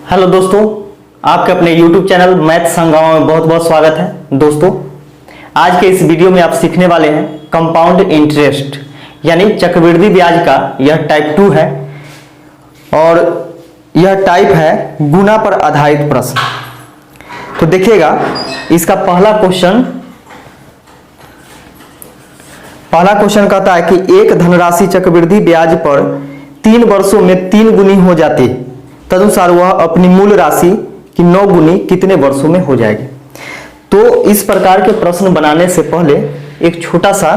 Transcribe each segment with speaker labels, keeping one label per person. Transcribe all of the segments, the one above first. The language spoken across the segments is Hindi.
Speaker 1: हेलो दोस्तों, आपके अपने YouTube चैनल मैथ संगावा में बहुत बहुत स्वागत है। दोस्तों, आज के इस वीडियो में आप सीखने वाले हैं कंपाउंड इंटरेस्ट यानी चक्रवृद्धि ब्याज का यह टाइप 2 है और यह टाइप है गुना पर आधारित प्रश्न। तो देखिएगा, इसका पहला क्वेश्चन कहता है कि एक धनराशि चक्रवृद्धि ब्याज पर 3 वर्षों में 3 गुनी हो जाती है, तदनुसार वह अपनी मूल राशि की 9 गुनी कितने वर्षों में हो जाएगी। तो इस प्रकार के प्रश्न बनाने से पहले एक छोटा सा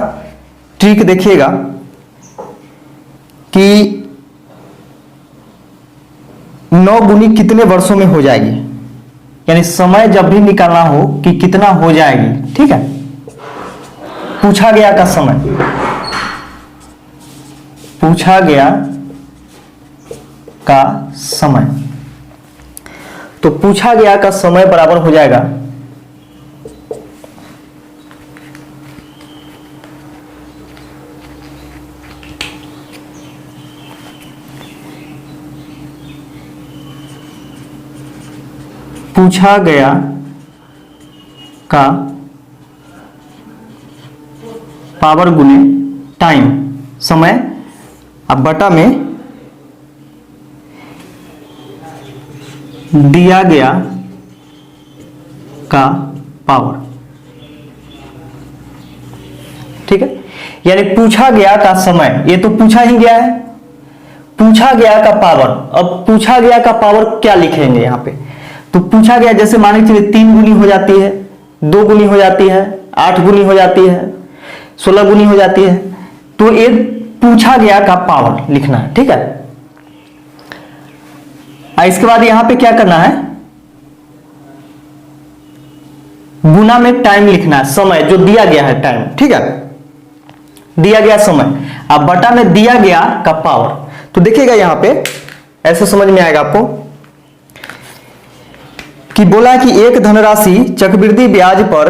Speaker 1: ट्रिक देखिएगा कि 9 गुनी कितने वर्षों में हो जाएगी, यानी समय जब भी निकालना हो कि कितना हो जाएगी। ठीक है, पूछा गया का समय, तो पूछा गया का समय बराबर हो जाएगा पूछा गया का पावर गुने टाइम समय अब बटा में दिया गया का पावर। ठीक है, यानी पूछा गया का समय, ये तो पूछा ही गया है, पूछा गया का पावर। अब पूछा गया का पावर क्या लिखेंगे यहां पे, तो पूछा गया जैसे मान के चलिए 3 गुनी हो जाती है, 2 गुनी हो जाती है, 8 गुनी हो जाती है, 16 गुनी हो जाती है, तो ये पूछा गया का पावर लिखना है। ठीक है, इसके बाद यहां पे क्या करना है, गुना में टाइम लिखना है, समय जो दिया गया है टाइम। ठीक है, दिया गया समय अब बटा में दिया गया का पावर। तो देखिएगा यहां पे ऐसे समझ में आएगा आपको कि बोला कि एक धनराशि चक्रवृद्धि ब्याज पर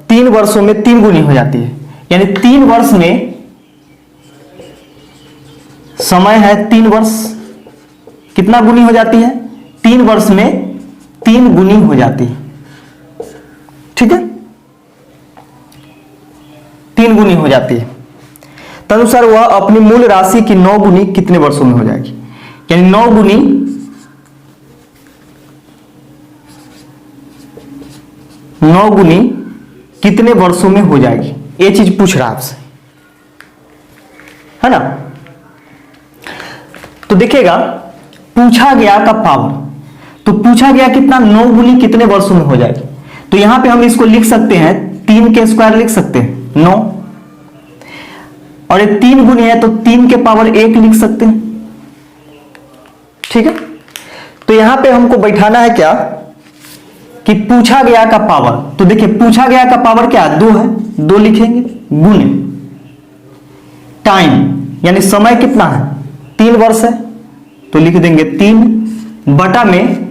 Speaker 1: 3 वर्षों में 3 गुनी हो जाती है, यानी 3 वर्ष में समय है 3 वर्ष, कितना गुनी हो जाती है, 3 वर्ष में 3 गुनी हो जाती है। ठीक है, 3 गुनी हो जाती है, तदनुसार वह अपनी मूल राशि की 9 गुनी कितने वर्षों में हो जाएगी, यानी 9 गुनी कितने वर्षों में हो जाएगी, ये चीज पूछ रहा है आपसे, है ना। तो देखिएगा, पूछा गया का पावर, तो पूछा गया कितना, 9 गुनी कितने वर्षों में हो जाएगी। तो यहां पे हम इसको लिख सकते हैं 3 के स्क्वायर लिख सकते हैं 9, और ये 3 गुनी है तो 3 के पावर 1 लिख सकते हैं। ठीक है, तो यहां पे हमको बैठाना है क्या कि पूछा गया का पावर। तो देखिए, पूछा गया का पावर क्या, 2 है, 2 लिखेंगे, गुने टाइम यानी समय कितना है, 3 वर्ष है, तो लिख देंगे 3 बटा में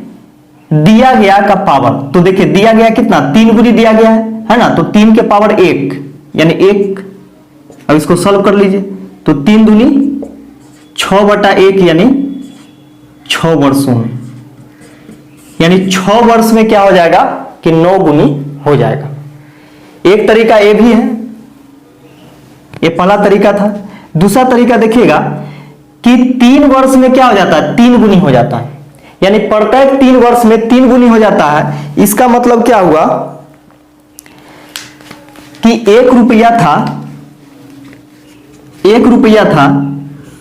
Speaker 1: दिया गया का पावर। तो देखिए दिया गया कितना, 3 गुनी दिया गया है ना, तो 3 के पावर 1 यानी 1। अब इसको सॉल्व कर लीजिए, तो 3 दूनी 6 बटा 1 यानी 6 वर्षों में, यानी 6 वर्ष में क्या हो जाएगा कि 9 गुनी हो जाएगा। एक तरीका ये भी है, ये पहला तरीका था। दूसरा तरीका देखिएगा कि 3 वर्ष में क्या हो जाता है, 3 गुनी हो जाता है, यानी प्रत्येक 3 वर्ष में 3 गुनी हो जाता है। इसका मतलब क्या हुआ कि 1 रुपया था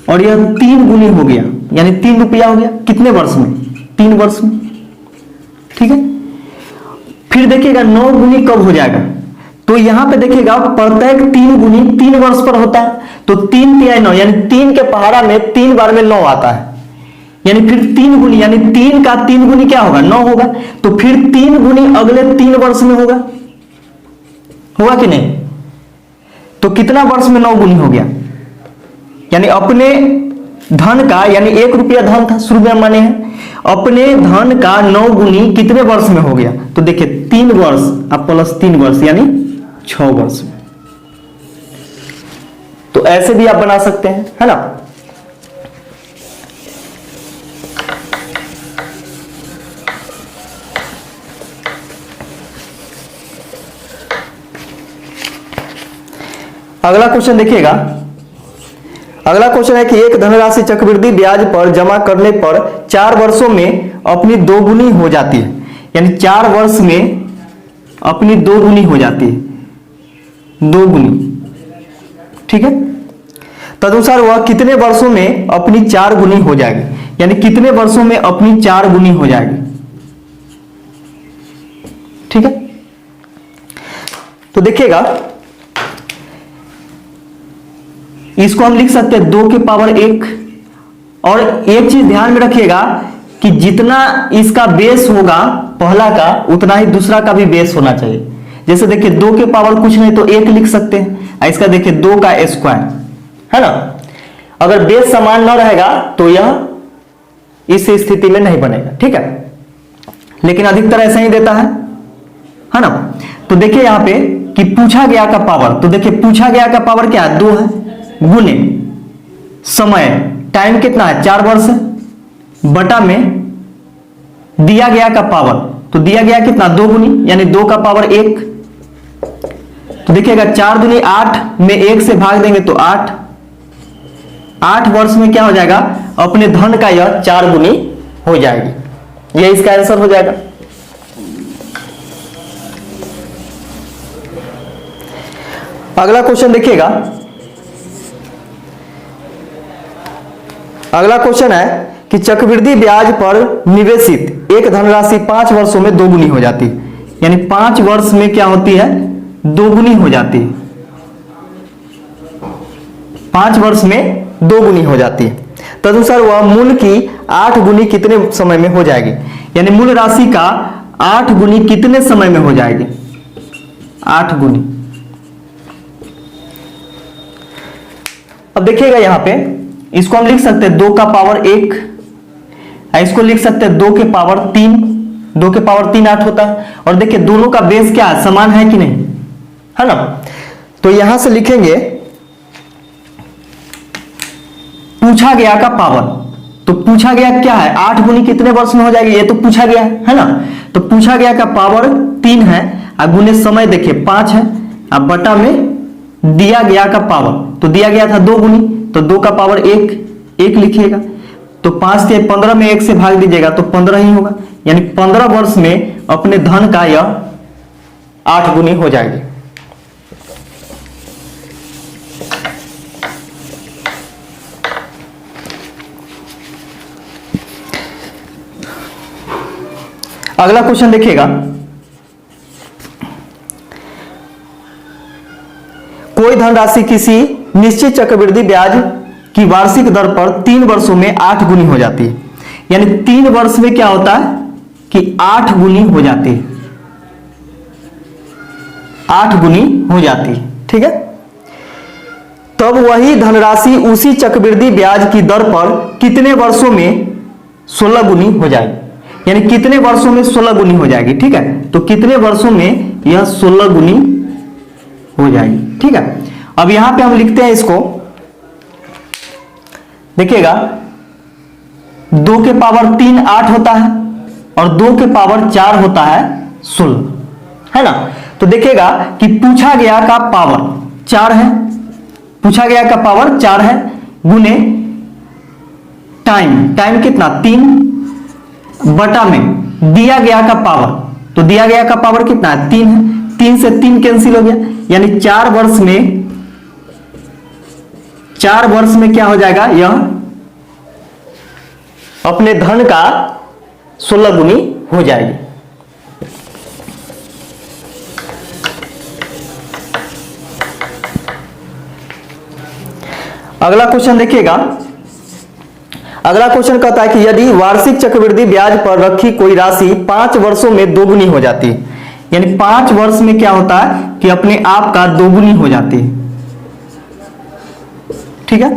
Speaker 1: और यह 3 गुनी हो गया, यानी 3 रुपया हो गया कितने वर्ष में, 3 वर्ष में। ठीक है, फिर देखिएगा 9 गुनी कब हो जाएगा, तो यहां पे देखिएगा प्रत्येक 3 गुनी 3 वर्ष पर होता है, तो 3 तिहाई 9 यानी 3 के पहाड़ा में 3 बार में 9 आता है, यानी फिर 3 गुनी यानी 3 का 3 गुनी क्या होगा, 9 होगा, तो फिर 3 गुनी अगले 3 वर्ष में होगा कि नहीं। तो कितना वर्ष में 9 गुनी हो गया, यानी अपने धन का, यानी 1 रुपया धन था शुरू में माने हैं, अपने धन का 9 गुनी कितने वर्ष में हो गया, तो देखिए 3 वर्ष अब प्लस 3 वर्ष यानी 6 वर्ष में। तो ऐसे भी आप बना सकते हैं, है ना। अगला क्वेश्चन देखिएगा। अगला क्वेश्चन है कि एक धनराशि चक्रवृद्धि ब्याज पर जमा करने पर 4 वर्षों में अपनी दोगुनी हो जाती है, यानी 4 वर्ष में अपनी दोगुनी हो जाती है, दोगुनी। ठीक है, तदनुसार वह कितने वर्षों में अपनी 4 गुनी हो जाएगी, यानी कितने वर्षों में अपनी 4 गुनी हो जाएगी। ठीक है, तो देखिएगा इसको हम लिख सकते हैं 2 के पावर 1। और एक चीज ध्यान में रखिएगा कि जितना इसका बेस होगा पहला का, उतना ही दूसरा का भी बेस होना चाहिए। जैसे देखिए 2 के पावर कुछ नहीं तो 1 लिख सकते हैं, इसका देखिए 2 का स्क्वायर, है ना। अगर बेस समान न रहेगा तो यह इस स्थिति में नहीं बनेगा। ठीक है, लेकिन अधिकतर ऐसा ही देता है ना। तो देखिए यहां पे कि पूछा गया का पावर, तो देखिए पूछा गया का पावर क्या है, 2 है, गुने समय, टाइम कितना है 4 वर्ष है, बटा में दिया गया का पावर, तो दिया गया कितना 2 गुनी, यानी 2 का पावर 1। तो देखिएगा 4 दूनी 8 में 1 से भाग देंगे तो 8 वर्ष में क्या हो जाएगा, अपने धन का यह 4 गुनी हो जाएगी। यह इसका आंसर हो जाएगा। अगला क्वेश्चन देखिएगा। अगला क्वेश्चन है कि चक्रवृद्धि ब्याज पर निवेशित एक धनराशि 5 वर्षों में दोगुनी हो जाती है, यानी 5 वर्ष में क्या होती है, दोगुनी हो जाती है। 5 वर्ष में दोगुनी हो जाती है। तदनुसार वह मूल की 8 गुनी कितने समय में हो जाएगी, यानी मूल राशि का 8 गुनी कितने समय में हो जाएगी, 8 गुनी। अब देखिएगा यहां पे इसको हम लिख सकते हैं 2 का पावर 1, इसको लिख सकते हैं 2 के पावर 3। 2 के पावर 3 8 होता है। और देखिए दोनों का बेस क्या है, समान है कि नहीं, है ना। तो यहां से लिखेंगे पूछा गया का पावर, तो पूछा गया क्या है, 8 गुनी कितने वर्ष में हो जाएगी, ये तो पूछा गया है ना। तो पूछा गया का पावर 3 है, और गुने समय देखिए 5 है, अब बटा में दिया गया का पावर, तो दिया गया था 2 गुनी, तो 2 का पावर 1 लिखिएगा। तो 5 से 15 में 1 से भाग दीजिएगा तो 15 ही होगा, यानी 15 वर्ष में अपने धन का यह 8 गुनी हो जाएगी। अगला क्वेश्चन देखिएगा। कोई धनराशि किसी निश्चित चक्रवृद्धि ब्याज की वार्षिक दर पर 3 वर्षों में 8 गुनी हो जाती है, यानी 3 वर्ष में क्या होता है कि 8 गुनी हो जाती है, 8 गुनी हो जाती है। ठीक है, तब वही धनराशि उसी चक्रवृद्धि ब्याज की दर पर कितने वर्षों में 16 गुनी हो जाएगी, यानी कितने वर्षों में 16 गुनी हो जाएगी। ठीक है, तो कितने वर्षों में यह 16 गुनी हो जाएगी। ठीक है, अब यहां पे हम लिखते हैं इसको, देखिएगा 2 के पावर 3 8 होता है और 2 के पावर 4 होता है 16, है ना। तो देखिएगा कि पूछा गया का पावर 4 है, पूछा गया का पावर 4 है, गुने टाइम कितना 3, बटा में दिया गया का पावर, तो दिया गया का पावर कितना है 3 है, 3 से 3 कैंसिल हो गया, यानी 4 वर्ष में क्या हो जाएगा, यह अपने धन का 16 गुनी हो जाएगी। अगला क्वेश्चन देखिएगा। अगला क्वेश्चन कहता है कि यदि वार्षिक चक्रवृद्धि ब्याज पर रखी कोई राशि 5 वर्षों में दोगुनी हो जाती है, यानी 5 वर्ष में क्या होता है कि अपने आप का दोगुनी हो जाती है। ठीक है,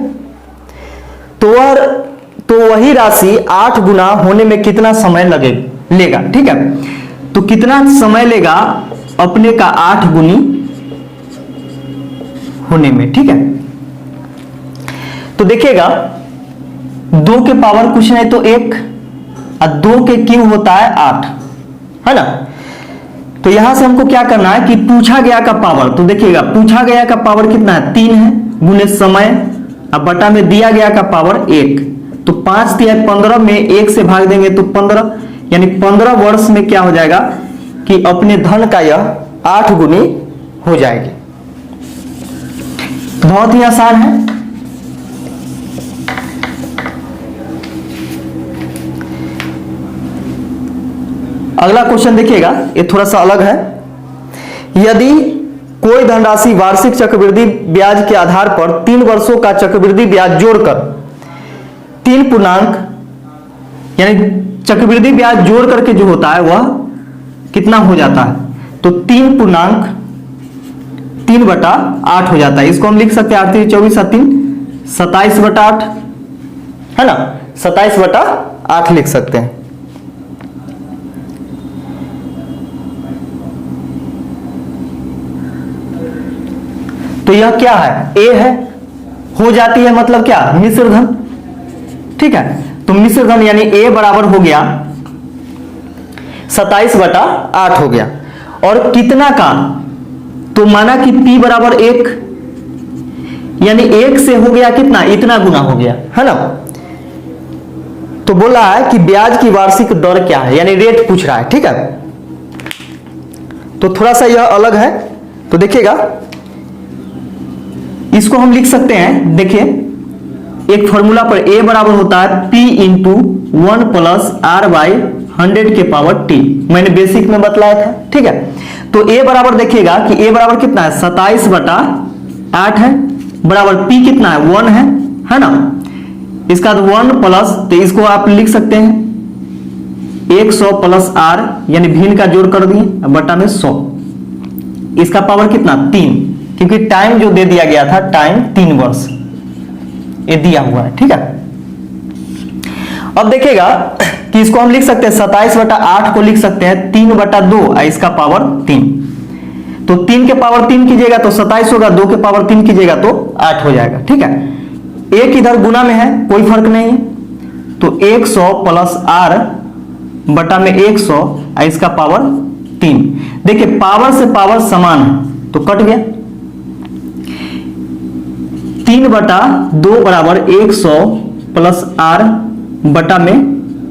Speaker 1: तो वही राशि 8 गुना होने में कितना समय लेगा। ठीक है, तो कितना समय लेगा अपने का 8 गुनी होने में। ठीक है, तो देखिएगा 2 के पावर कुछ नहीं तो 1 और 2 के क्यूब होता है 8, है ना। तो तो यहां से हमको क्या करना है कि पूछा गया का पावर, तो देखिएगा पूछा गया का पावर कितना है 3 है गुने समय, अब बटा में दिया गया का पावर 1, तो 5 तिया 15 में 1 से भाग देंगे तो 15, यानी 15 वर्ष में क्या हो जाएगा कि अपने धन का यह 8 गुनी हो जाएगी। बहुत ही आसान है। अगला क्वेश्चन देखिएगा, ये थोड़ा सा अलग है। यदि कोई धनराशि वार्षिक चक्रवृद्धि ब्याज के आधार पर 3 वर्षों का चक्रवृद्धि ब्याज जोड़कर 3 पूर्णांक, यानी चक्रवृद्धि ब्याज जोड़ करके जो होता है वह कितना हो जाता है, तो 3 पूर्णांक 3/8 हो जाता है। इसको हम लिख सकते हैं 8 3 24 7 3 27/8 है ना, 27/8 लिख सकते हैं। तो यह क्या है, ए है, हो जाती है मतलब क्या, मिश्र धन। ठीक है, तो मिश्र धन यानी ए बराबर हो गया 27/8 हो गया। और कितना का, तो माना कि P बराबर 1, यानी 1 से हो गया कितना, इतना गुना हो गया है ना। तो बोला है कि ब्याज की वार्षिक दर क्या है, यानी रेट पूछ रहा है। ठीक है, तो थोड़ा सा यह अलग है। तो देखिएगा इसको हम लिख सकते हैं, देखिए एक फॉर्मूला पर A बराबर होता है P इंटू 1 प्लस R/100 के पावर T, मैंने बेसिक में बतलाया था। ठीक है, तो A बराबर देखिएगा कि A बराबर कितना है 27/8 है, बराबर P कितना है 1 है ना। इसका 1 प्लस, तो इसको आप लिख सकते हैं 100 प्लस R, यानी भिन्न का जोड़ कर दिए बटा में 100, इसका पावर कितना 3, क्योंकि टाइम जो दे दिया गया था टाइम 3 वर्ष ये दिया हुआ है। ठीक है, अब देखिएगा कि इसको हम लिख सकते हैं 27/8 को लिख सकते हैं 3/2, इसका पावर 3, तो 3 के पावर 3 कीजिएगा तो 27 होगा, 2 के पावर 3 कीजिएगा तो 8 हो जाएगा। ठीक है, एक इधर गुना में है, कोई फर्क नहीं है, तो 100 प्लस R बटा में 100, इसका पावर 3। देखिए पावर से पावर समान है तो कट गया, 3/2 बराबर 100 प्लस R बटा में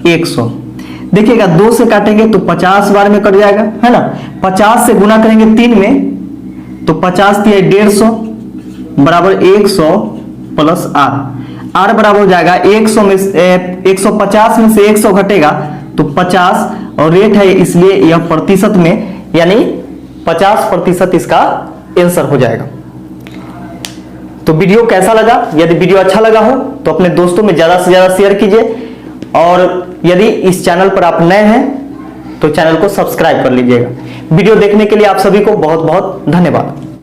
Speaker 1: 100। देखिएगा 2 से काटेंगे तो 50 बार में कट जाएगा है ना, 50 से गुना करेंगे 3 में तो 50 दिया 150 बराबर 100 प्लस R बराबर हो जाएगा 100 में 150 में से 100 घटेगा तो 50, और रेट है इसलिए यह प्रतिशत में, यानी 50% इसका आंसर हो जाएगा। तो वीडियो कैसा लगा, यदि वीडियो अच्छा लगा हो तो अपने दोस्तों में ज्यादा से ज्यादा शेयर कीजिए, और यदि इस चैनल पर आप नए हैं तो चैनल को सब्सक्राइब कर लीजिएगा। वीडियो देखने के लिए आप सभी को बहुत बहुत धन्यवाद।